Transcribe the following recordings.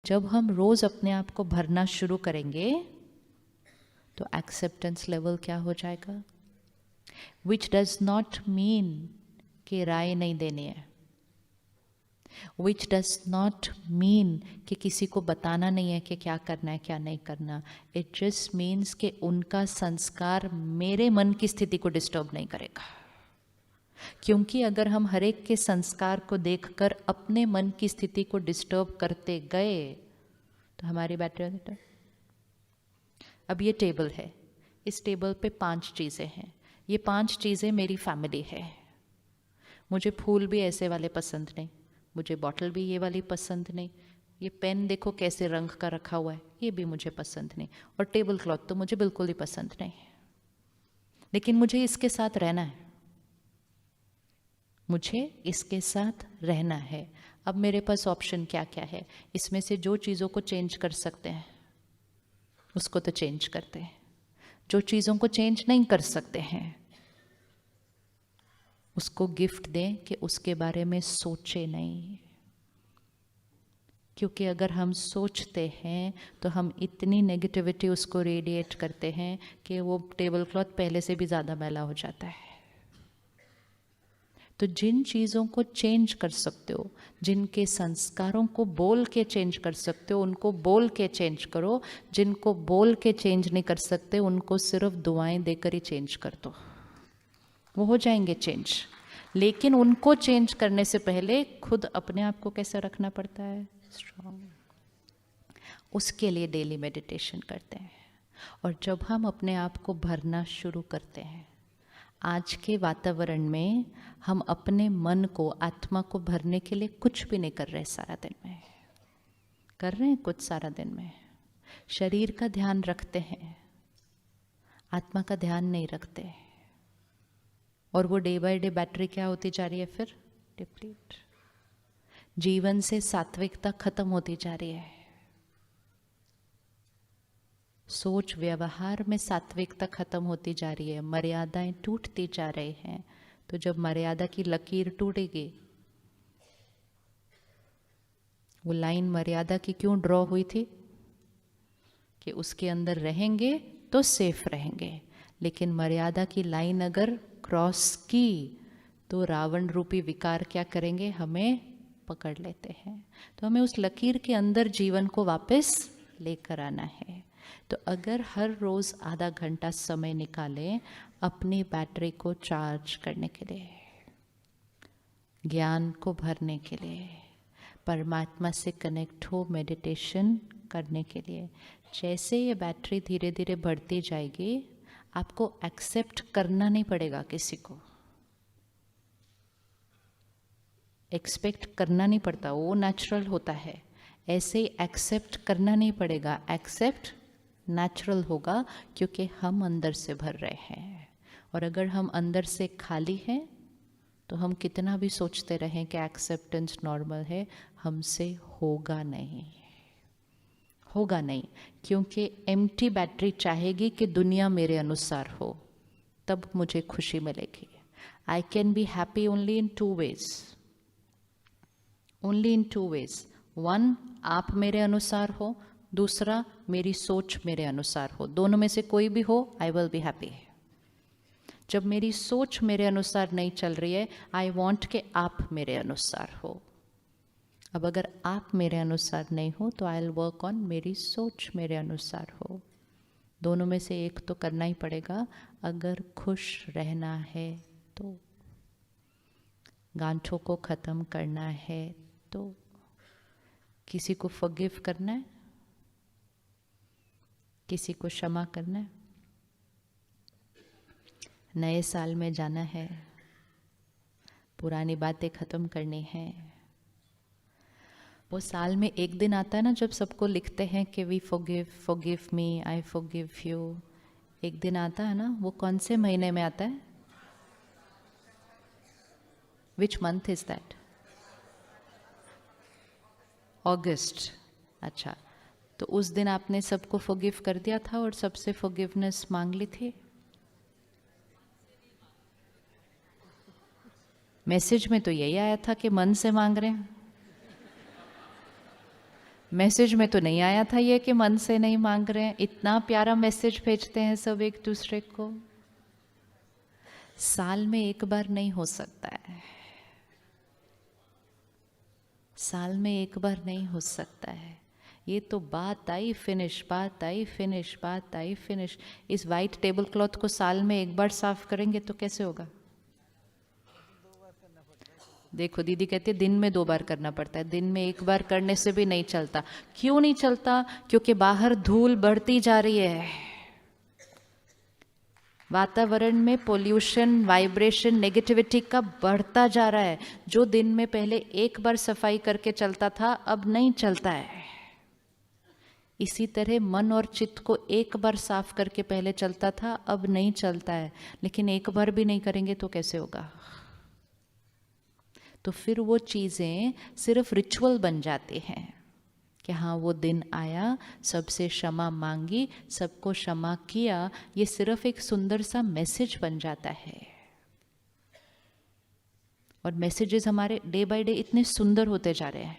जब हम रोज अपने आप को भरना शुरू करेंगे तो एक्सेप्टेंस लेवल क्या हो जाएगा, विच डज नॉट मीन कि राय नहीं देनी है, विच डज नॉट मीन कि किसी को बताना नहीं है कि क्या करना है क्या नहीं करना. इट जस्ट मीन्स कि उनका संस्कार मेरे मन की स्थिति को डिस्टर्ब नहीं करेगा. क्योंकि अगर हम हर एक के संस्कार को देखकर अपने मन की स्थिति को डिस्टर्ब करते गए तो हमारी बैटरी. अब ये टेबल है, इस टेबल पे 5 चीज़ें हैं. ये 5 चीज़ें मेरी फैमिली है. मुझे फूल भी ऐसे वाले पसंद नहीं, मुझे बॉटल भी ये वाली पसंद नहीं, ये पेन देखो कैसे रंग का रखा हुआ है ये भी मुझे पसंद नहीं, और टेबल क्लॉथ तो मुझे बिल्कुल ही पसंद नहीं. लेकिन मुझे इसके साथ रहना है, मुझे इसके साथ रहना है. अब मेरे पास ऑप्शन क्या क्या है, इसमें से जो चीज़ों को चेंज कर सकते हैं उसको तो चेंज करते हैं, जो चीज़ों को चेंज नहीं कर सकते हैं उसको गिफ्ट दें कि उसके बारे में सोचे नहीं. क्योंकि अगर हम सोचते हैं तो हम इतनी नेगेटिविटी उसको रेडिएट करते हैं कि वो टेबल क्लॉथ पहले से भी ज़्यादा मैला हो जाता है. तो जिन चीज़ों को चेंज कर सकते हो, जिनके संस्कारों को बोल के चेंज कर सकते हो उनको बोल के चेंज करो. जिनको बोल के चेंज नहीं कर सकते उनको सिर्फ दुआएं देकर ही चेंज कर दो, वो हो जाएंगे चेंज. लेकिन उनको चेंज करने से पहले खुद अपने आप को कैसे रखना पड़ता है, स्ट्रॉन्ग. उसके लिए डेली मेडिटेशन करते हैं. और जब हम अपने आप को भरना शुरू करते हैं, आज के वातावरण में हम अपने मन को, आत्मा को भरने के लिए कुछ भी नहीं कर रहे. सारा दिन में कर रहे हैं कुछ, सारा दिन में शरीर का ध्यान रखते हैं, आत्मा का ध्यान नहीं रखते. और वो डे बाय डे बैटरी क्या होती जा रही है, फिर डिप्लीट. जीवन से सात्विकता खत्म होती जा रही है. सोच व्यवहार में सात्विकता खत्म होती जा रही है, मर्यादाएं टूटती जा रही हैं. तो जब मर्यादा की लकीर टूटेगी, वो लाइन मर्यादा की क्यों ड्रॉ हुई थी कि उसके अंदर रहेंगे तो सेफ रहेंगे. लेकिन मर्यादा की लाइन अगर क्रॉस की तो रावण रूपी विकार क्या करेंगे, हमें पकड़ लेते हैं. तो हमें उस लकीर के अंदर जीवन को वापस लेकर आना है. तो अगर हर रोज़ आधा घंटा समय निकालें अपनी बैटरी को चार्ज करने के लिए, ज्ञान को भरने के लिए, परमात्मा से कनेक्ट हो मेडिटेशन करने के लिए, जैसे ये बैटरी धीरे धीरे बढ़ती जाएगी आपको एक्सेप्ट करना नहीं पड़ेगा, किसी को एक्सपेक्ट करना नहीं पड़ता, वो नेचुरल होता है. ऐसे ही एक्सेप्ट करना नहीं पड़ेगा, एक्सेप्ट नेचुरल होगा क्योंकि हम अंदर से भर रहे हैं. और अगर हम अंदर से खाली हैं तो हम कितना भी सोचते रहें कि एक्सेप्टेंस नॉर्मल है, हमसे होगा नहीं, होगा नहीं. क्योंकि एम्प्टी बैटरी चाहेगी कि दुनिया मेरे अनुसार हो, तब मुझे खुशी मिलेगी. I can be happy only in 2 ways, only in 2 ways. 1, आप मेरे अनुसार हो, दूसरा मेरी सोच मेरे अनुसार हो. दोनों में से कोई भी हो, आई विल बी हैप्पी. जब मेरी सोच मेरे अनुसार नहीं चल रही है, आई वॉन्ट कि आप मेरे अनुसार हो. अब अगर आप मेरे अनुसार नहीं हो तो आई विल वर्क ऑन मेरी सोच मेरे अनुसार हो. दोनों में से एक तो करना ही पड़ेगा अगर खुश रहना है तो, गांठों को ख़त्म करना है तो. किसी को फॉरगिव करना है, किसी को क्षमा करना है, नए साल में जाना है, पुरानी बातें ख़त्म करनी है. वो साल में एक दिन आता है ना जब सबको लिखते हैं कि we forgive me, I forgive you. एक दिन आता है ना, वो कौन से महीने में आता है, विच मंथ इज दैट, अगस्त. अच्छा, तो उस दिन आपने सबको फॉरगिव कर दिया था और सबसे फॉरगिवनेस मांग ली थी. मैसेज में तो यही आया था कि मन से मांग रहे हैं. मैसेज में तो नहीं आया था ये कि मन से नहीं मांग रहे हैं। इतना प्यारा मैसेज भेजते हैं सब एक दूसरे को। साल में एक बार नहीं हो सकता है, साल में एक बार नहीं हो सकता है। ये तो बात आई फिनिश, बात आई फिनिश, बात आई फिनिश। इस वाइट टेबल क्लॉथ को साल में एक बार साफ करेंगे तो कैसे होगा? देखो दीदी कहती है दिन में 2 बार करना पड़ता है। दिन में एक बार करने से भी नहीं चलता। क्यों नहीं चलता? क्योंकि बाहर धूल बढ़ती जा रही है, वातावरण में पोल्यूशन, वाइब्रेशन, नेगेटिविटी का बढ़ता जा रहा है। जो दिन में पहले एक बार सफाई करके चलता था अब नहीं चलता है। इसी तरह मन और चित्त को एक बार साफ करके पहले चलता था, अब नहीं चलता है। लेकिन एक बार भी नहीं करेंगे तो कैसे होगा? तो फिर वो चीज़ें सिर्फ रिचुअल बन जाते हैं कि हाँ वो दिन आया, सबसे क्षमा मांगी, सबको क्षमा किया। ये सिर्फ एक सुंदर सा मैसेज बन जाता है। और मैसेजेस हमारे डे बाय डे इतने सुंदर होते जा रहे हैं,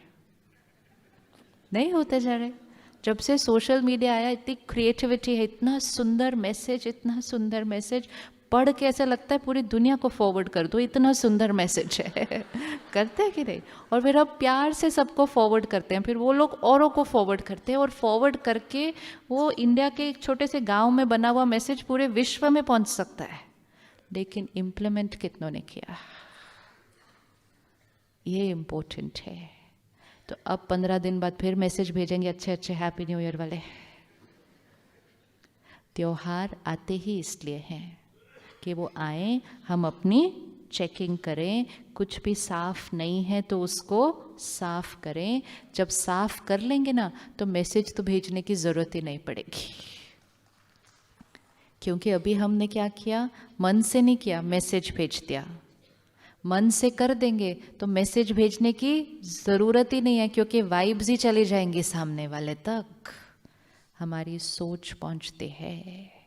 नहीं होते जा रहे? जब से सोशल मीडिया आया इतनी क्रिएटिविटी है, इतना सुंदर मैसेज, इतना सुंदर मैसेज। पढ़ के ऐसा लगता है पूरी दुनिया को फॉरवर्ड कर दो, इतना सुंदर मैसेज है। करते हैं कि नहीं? और फिर अब प्यार से सबको फॉरवर्ड करते हैं, फिर वो लोग औरों को फॉरवर्ड करते हैं, और फॉरवर्ड करके वो इंडिया के एक छोटे से गांव में बना हुआ मैसेज पूरे विश्व में पहुंच सकता है। लेकिन इम्प्लीमेंट कितनों ने किया, ये इम्पोर्टेंट है। तो अब 15 दिन बाद फिर मैसेज भेजेंगे अच्छे अच्छे हैप्पी न्यू ईयर वाले। त्योहार आते ही इसलिए हैं कि वो आए, हम अपनी चेकिंग करें। कुछ भी साफ नहीं है तो उसको साफ करें। जब साफ कर लेंगे ना तो मैसेज तो भेजने की ज़रूरत ही नहीं पड़ेगी। क्योंकि अभी हमने क्या किया? मन से नहीं किया, मैसेज भेज दिया। मन से कर देंगे तो मैसेज भेजने की ज़रूरत ही नहीं है, क्योंकि वाइब्स ही चली जाएंगी सामने वाले तक। हमारी सोच पहुंचती है।